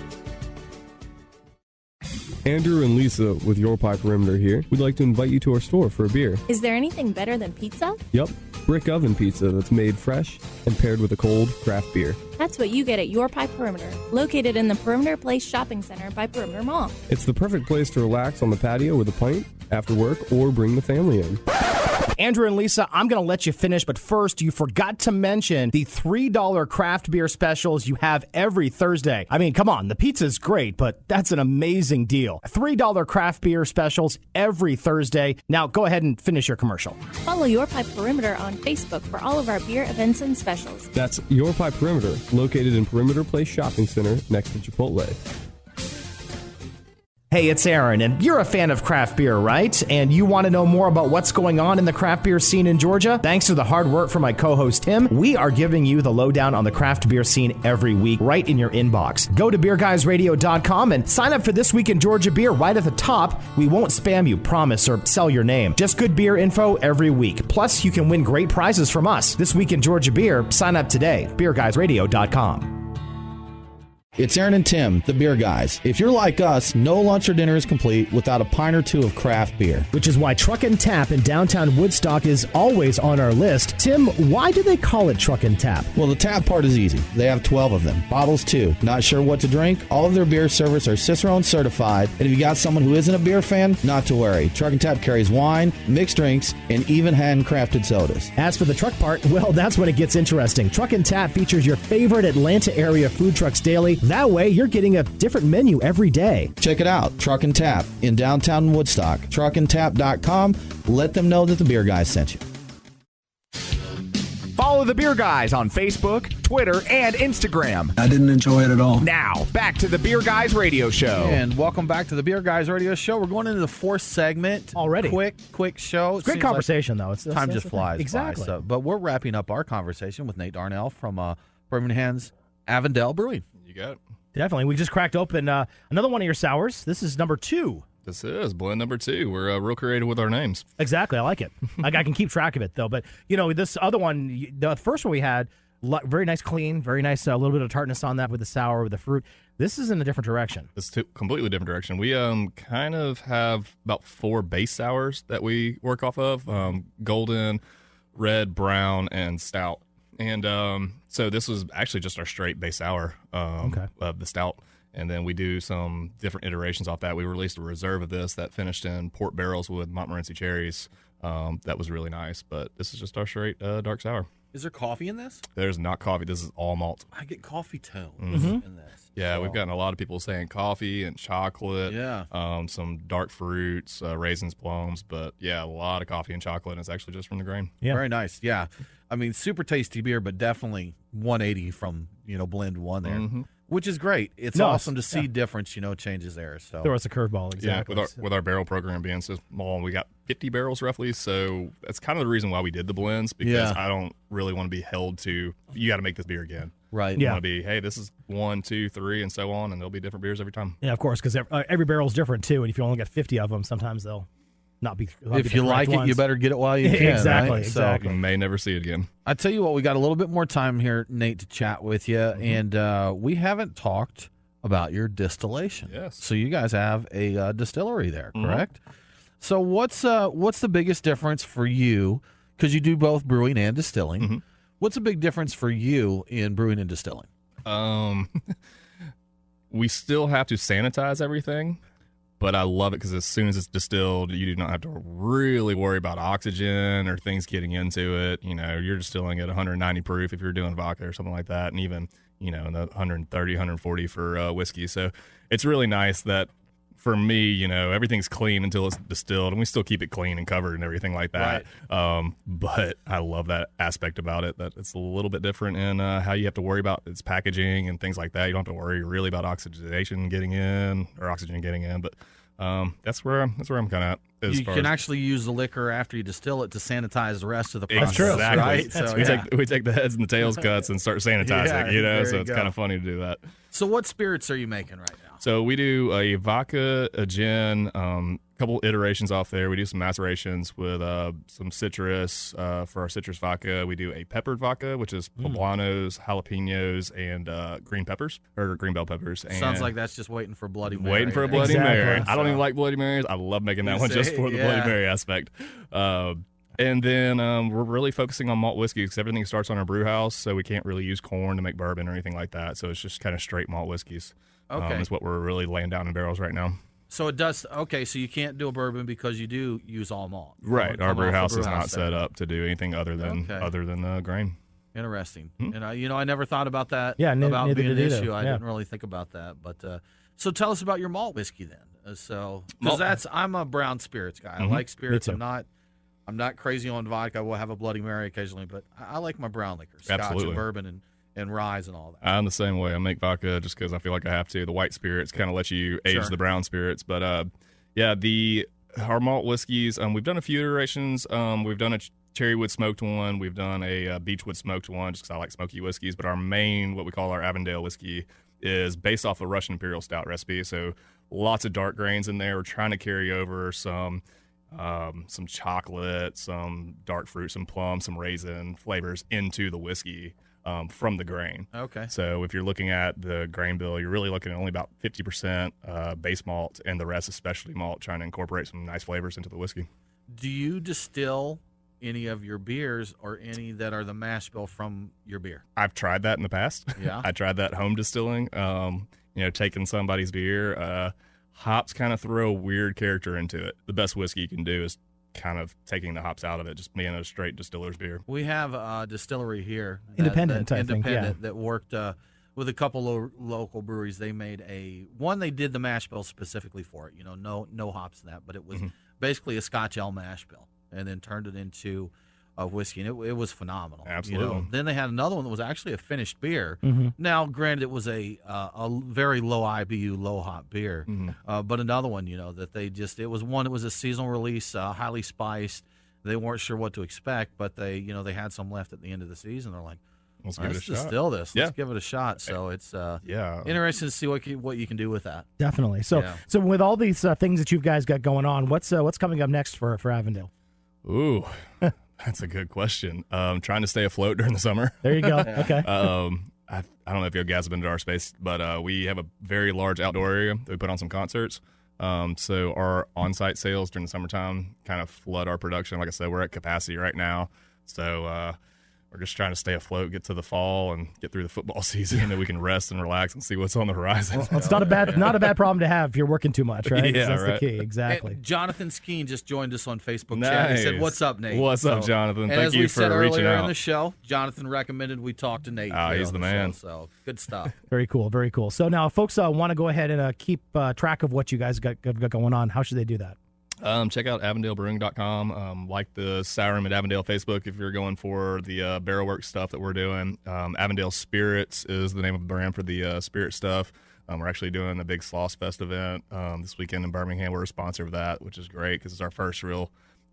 Andrew and Lisa with Your Pie Perimeter here. We'd like to invite you to our store for a beer. Is there anything better than pizza? Yep, brick oven pizza that's made fresh and paired with a cold craft beer. That's what you get at Your Pie Perimeter, located in the Perimeter Place Shopping Center by Perimeter Mall. It's the perfect place to relax on the patio with a pint after work or bring the family in. Andrew and Lisa, I'm going to let you finish, but first, you forgot to mention the $3 craft beer specials you have every Thursday. I mean, come on, the pizza's great, but that's an amazing deal. $3 craft beer specials every Thursday. Now, go ahead and finish your commercial. Follow Your Pie Perimeter on Facebook for all of our beer events and specials. That's Your Pie Perimeter, located in Perimeter Place Shopping Center next to Chipotle. Hey, it's Aaron, and you're a fan of craft beer, right? And you want to know more about what's going on in the craft beer scene in Georgia? Thanks to the hard work from my co-host Tim, we are giving you the lowdown on the craft beer scene every week right in your inbox. Go to BeerGuysRadio.com and sign up for This Week in Georgia beer right at the top. We won't spam you, promise, or sell your name. Just good beer info every week. Plus, you can win great prizes from us. This Week in Georgia beer, sign up today. BeerGuysRadio.com. It's Aaron and Tim, the Beer Guys. If you're like us, no lunch or dinner is complete without a pint or two of craft beer. Which is why Truck and Tap in downtown Woodstock is always on our list. Tim, why do they call it Truck and Tap? Well, the tap part is easy. They have 12 of them. Bottles, too. Not sure what to drink? All of their beer servers are Cicerone certified. And if you got someone who isn't a beer fan, not to worry. Truck and Tap carries wine, mixed drinks, and even handcrafted sodas. As for the truck part, well, that's when it gets interesting. Truck and Tap features your favorite Atlanta area food trucks daily. That way, you're getting a different menu every day. Check it out. Truck and Tap in downtown Woodstock. Truckandtap.com. Let them know that the Beer Guys sent you. Follow the Beer Guys on Facebook, Twitter, and Instagram. I didn't enjoy it at all. Now, back to the Beer Guys Radio Show. And welcome back to the Beer Guys Radio Show. We're going into the fourth segment. Already. Quick show. Great conversation, though. Time just flies exactly. by. But we're wrapping up our conversation with Nate Darnell from Birmingham's Avondale Brewing. You got it. Definitely. We just cracked open another one of your sours. This is number 2. This is blend number 2. We're real creative with our names. Exactly. I like it. I can keep track of it, though. But, this other one, the first one we had, very nice clean, very nice, a little bit of tartness on that with the sour, with the fruit. This is in a different direction. It's a completely different direction. We kind of have about 4 base sours that we work off of, golden, red, brown, and stout. And so this was actually just our straight base sour of the stout. And then we do some different iterations off that. We released a reserve of this that finished in port barrels with Montmorency cherries. That was really nice. But this is just our straight dark sour. Is there coffee in this? There's not coffee. This is all malt. I get coffee tones in this. Yeah, we've gotten a lot of people saying coffee and chocolate. Yeah. Some dark fruits, raisins, plums. But, yeah, a lot of coffee and chocolate. And it's actually just from the grain. Yeah. Very nice. Yeah. I mean, super tasty beer, but definitely 180 from, blend 1 there. Mm-hmm. Which is great. It's awesome to see difference, changes there. So throw us a curveball, exactly. Yeah, with our barrel program being so small, we got 50 barrels roughly. So that's kind of the reason why we did the blends, because I don't really want to be held to, you got to make this beer again. Right. You want to be, hey, this is 1, 2, 3, and so on, and there'll be different beers every time. Yeah, of course, because every barrel's different too, and if you only get 50 of them, sometimes they'll not be. If you like it, you better get it while you can. Exactly. Right? Exactly. So you may never see it again. I tell you what, we got a little bit more time here, Nate, to chat with you, and we haven't talked about your distillation. Yes. So you guys have a distillery there, correct? So what's the biggest difference for you? Because you do both brewing and distilling. What's the big difference for you in brewing and distilling? We still have to sanitize everything, but I love it because as soon as it's distilled, you do not have to really worry about oxygen or things getting into it. You know, you're distilling at 190 proof if you're doing vodka or something like that, and even, you know, in the 130, 140 for whiskey. So it's really nice that for me, you know, everything's clean until it's distilled, and we still keep it clean and covered and everything like that. Right. But I love that aspect about it, that it's a little bit different in how you have to worry about its packaging and things like that. You don't have to worry really about oxidation getting in or oxygen getting in, but that's where I'm kind of at. You can actually use the liquor after you distill it to sanitize the rest of the process. That's true. Exactly. Right? So, we take the heads and the tails cuts and start sanitizing, you know, so it's kind of funny to do that. So what spirits are you making right now? So we do a vodka, a gin, a couple iterations off there. We do some macerations with some citrus for our citrus vodka. We do a peppered vodka, which is poblanos, jalapenos, and green peppers, or green bell peppers. And sounds like that's just waiting for Bloody Mary. Waiting for a Bloody Mary. I don't even like Bloody Marys. I love making that one just for the Bloody Mary aspect. And then we're really focusing on malt whiskey because everything starts on our brew house, so we can't really use corn to make bourbon or anything like that. So it's just kind of straight malt whiskeys. Is what we're really laying down in barrels right now. So it does. Okay, so you can't do a bourbon because you do use all malt. Right. Our brew house is not set up to do anything other than grain. Interesting. And you know, I never thought about that. Yeah, about being an issue. Yeah. I didn't really think about that. But so tell us about your malt whiskey then. So because I'm a brown spirits guy. I like spirits. I'm not crazy on vodka. I will have a Bloody Mary occasionally, but I like my brown liquor, Scotch and bourbon and rye and all that. I'm the same way. I make vodka just because I feel like I have to. The white spirits kind of let you age the brown spirits. But, our malt whiskeys, we've done a few iterations. We've done a cherrywood smoked one. We've done a beechwood smoked one just because I like smoky whiskeys. But our main, what we call our Avondale whiskey, is based off a Russian Imperial Stout recipe. So lots of dark grains in there. We're trying to carry over some chocolate, some dark fruit, some plum, some raisin flavors into the whiskey. From the grain. Okay. So if you're looking at the grain bill, you're really looking at only about 50% base malt and the rest is specialty malt, trying to incorporate some nice flavors into the whiskey. Do you distill any of your beers or any that are the mash bill from your beer? I've tried that in the past. Yeah. I tried that home distilling, taking somebody's beer. Hops kind of throw a weird character into it. The best whiskey you can do is kind of taking the hops out of it, just being a straight distiller's beer. We have a distillery here, that worked with a couple of local breweries. They made they did the mash bill specifically for it. You know, no hops in that, but it was basically a Scotch ale mash bill, and then turned it into a whiskey, and it was phenomenal. Absolutely. You know? Then they had another one that was actually a finished beer. Now, granted, it was a very low IBU, low hop beer, but another one, that it was a seasonal release, highly spiced. They weren't sure what to expect, but they had some left at the end of the season. They're like, let's distill this. Let's give it a shot. So it's interesting to see what you can do with that. Definitely. So with all these things that you guys got going on, what's coming up next for Avondale? Ooh. That's a good question. Trying to stay afloat during the summer. There you go. Okay. I don't know if you guys have been to our space, but we have a very large outdoor area that we put on some concerts. So our on-site sales during the summertime kind of flood our production. Like I said, we're at capacity right now. So we're just trying to stay afloat, get to the fall, and get through the football season, and then we can rest and relax and see what's on the horizon. Well, it's not a bad problem to have if you're working too much, right? Yeah, that's the key. Exactly. And Jonathan Skeen just joined us on Facebook chat. He said, "What's up, Nate?" What's up, Jonathan? Thank you for reaching out. As we said earlier in the show, Jonathan recommended we talk to Nate. He's the man. So good stuff. Very cool. Very cool. So now, if folks want to go ahead and keep track of what you guys got going on, how should they do that? Check out AvondaleBrewing.com. Like the Sour Room at Avondale Facebook if you're going for the barrel work stuff that we're doing. Avondale Spirits is the name of the brand for the spirit stuff. We're actually doing a big Sloss Fest event this weekend in Birmingham. We're a sponsor of that, which is great because it's our first real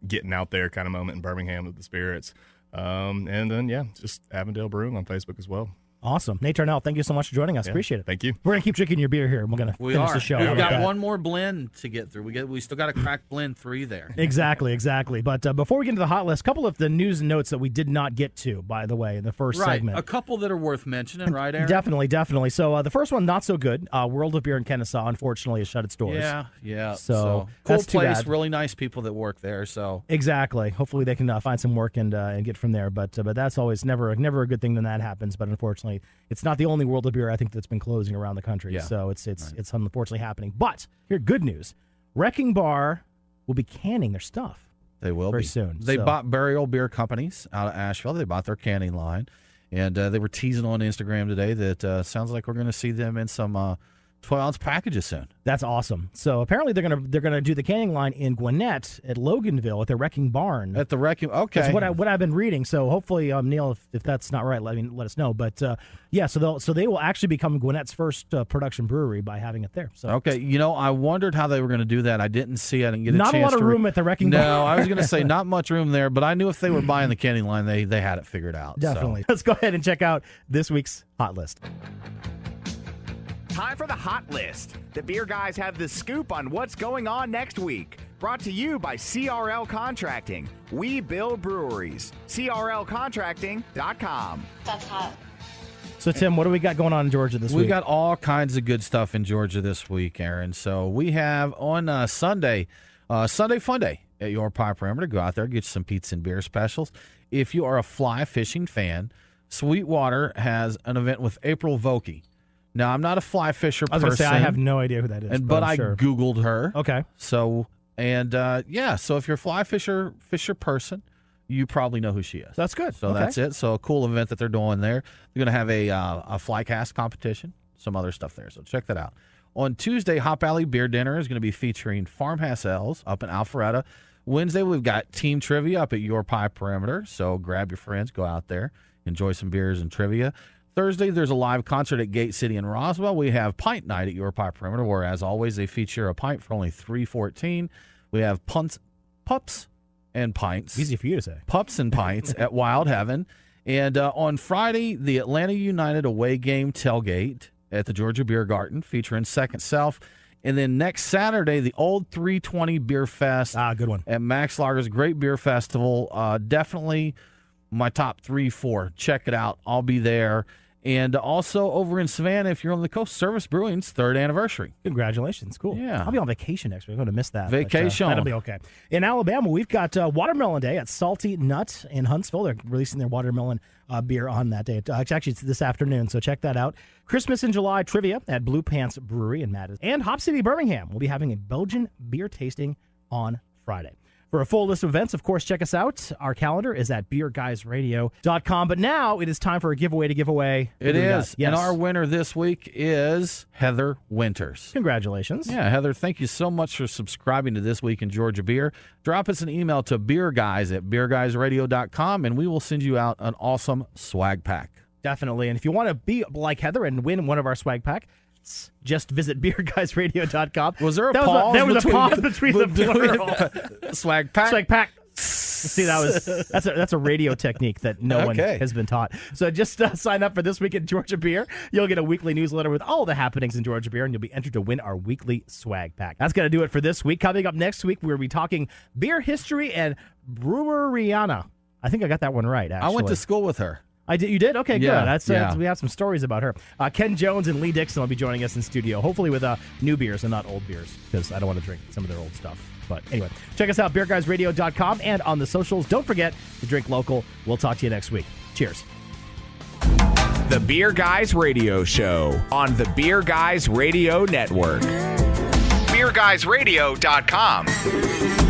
getting out there kind of moment in Birmingham with the spirits. And then, just Avondale Brewing on Facebook as well. Awesome. Nate Darnell, thank you so much for joining us. Appreciate it. Thank you. We're going to keep drinking your beer here. We're going to finish the show. We've got one more blend to get through. We still got to crack blend 3 there. Exactly. But before we get into the hot list, a couple of the news and notes that we did not get to, by the way, in the first segment. A couple that are worth mentioning, right, Aaron? Definitely. So the first one, not so good. World of Beer in Kennesaw, unfortunately, has shut its doors. Yeah. So cool that's too place, bad. really nice people that work there. So exactly. Hopefully they can find some work and get from there. But that's always never a good thing when that happens. But unfortunately, it's not the only World of Beer I think that's been closing around the country. Yeah. So it's unfortunately happening. But here, good news: Wrecking Bar will be canning their stuff. They will very be soon. They bought Burial Beer Companies out of Asheville. They bought their canning line, and they were teasing on Instagram today that sounds like we're going to see them in some 12-ounce packages soon. That's awesome. So apparently they're gonna do the canning line in Gwinnett at Loganville at the Wrecking Barn. At the Wrecking, okay. That's what I've been reading. So hopefully, Neil, if that's not right, let us know. But so they will actually become Gwinnett's first production brewery by having it there. So okay, I wondered how they were going to do that. I didn't see it. I didn't get not a chance. Not a lot of room at the Wrecking Barn. No, I was going to say not much room there, but I knew if they were buying the canning line, they had it figured out. Definitely. So. Let's go ahead and check out this week's hot list. Time for the hot list. The beer guys have the scoop on what's going on next week. Brought to you by CRL Contracting. We build breweries. CRLcontracting.com. That's hot. So, Tim, what do we got going on in Georgia this week? We got all kinds of good stuff in Georgia this week, Aaron. So we have on Sunday Fun Day at your Pie Perimeter. Go out there, get you some pizza and beer specials. If you are a fly fishing fan, Sweetwater has an event with April Vokey. Now, I'm not a fly fisher person. I was going to say, I have no idea who that is. But I sure. Googled her. Okay. So, so if you're a fly fisher person, you probably know who she is. That's good. So okay. That's it. So a cool event that they're doing there. They're going to have a fly cast competition, some other stuff there. So check that out. On Tuesday, Hop Alley Beer Dinner is going to be featuring Farmhouse Ales up in Alpharetta. Wednesday, we've got Team Trivia up at Your Pie Perimeter. So grab your friends, go out there, enjoy some beers and trivia. Thursday, there's a live concert at Gate City in Roswell. We have Pint Night at Your Pie Perimeter, where, as always, they feature a pint for only $3.14. We have Pups and Pints. Easy for you to say. Pups and Pints at Wild Heaven. And on Friday, the Atlanta United away game tailgate at the Georgia Beer Garden, featuring Second Self. And then next Saturday, the Old 320 Beer Fest. Good one. At Max Lager's Great Beer Festival. Definitely my top 3-4. Check it out. I'll be there. And also over in Savannah, if you're on the coast, Service Brewing's 3rd anniversary. Congratulations. Cool. Yeah. I'll be on vacation next week. I'm going to miss that. Vacation. But, that'll be okay. In Alabama, we've got Watermelon Day at Salty Nut in Huntsville. They're releasing their watermelon beer on that day. Actually, it's this afternoon, so check that out. Christmas in July trivia at Blue Pants Brewery in Madison. And Hop City, Birmingham will be having a Belgian beer tasting on Friday. For a full list of events, of course, check us out. Our calendar is at beerguysradio.com. But now it is time for a giveaway to give away. It is. Yes. And our winner this week is Heather Winters. Congratulations. Yeah, Heather, thank you so much for subscribing to This Week in Georgia Beer. Drop us an email to beerguys@beerguysradio.com, and we will send you out an awesome swag pack. Definitely. And if you want to be like Heather and win one of our swag pack, just visit beerguysradio.com. Was there a pause? There was a pause between the plural. Swag pack. Swag pack. See, that's a radio technique that no one has been taught. So just sign up for This Week in Georgia Beer. You'll get a weekly newsletter with all the happenings in Georgia Beer, and you'll be entered to win our weekly swag pack. That's going to do it for this week. Coming up next week, we'll be talking beer history and Breweriana. I think I got that one right, actually. I went to school with her. I did. You did? Okay, yeah, good. We have some stories about her. Ken Jones and Lee Dixon will be joining us in studio, hopefully with new beers and not old beers, because I don't want to drink some of their old stuff. But anyway, check us out, beerguysradio.com, and on the socials. Don't forget to drink local. We'll talk to you next week. Cheers. The Beer Guys Radio Show on the Beer Guys Radio Network. beerguysradio.com.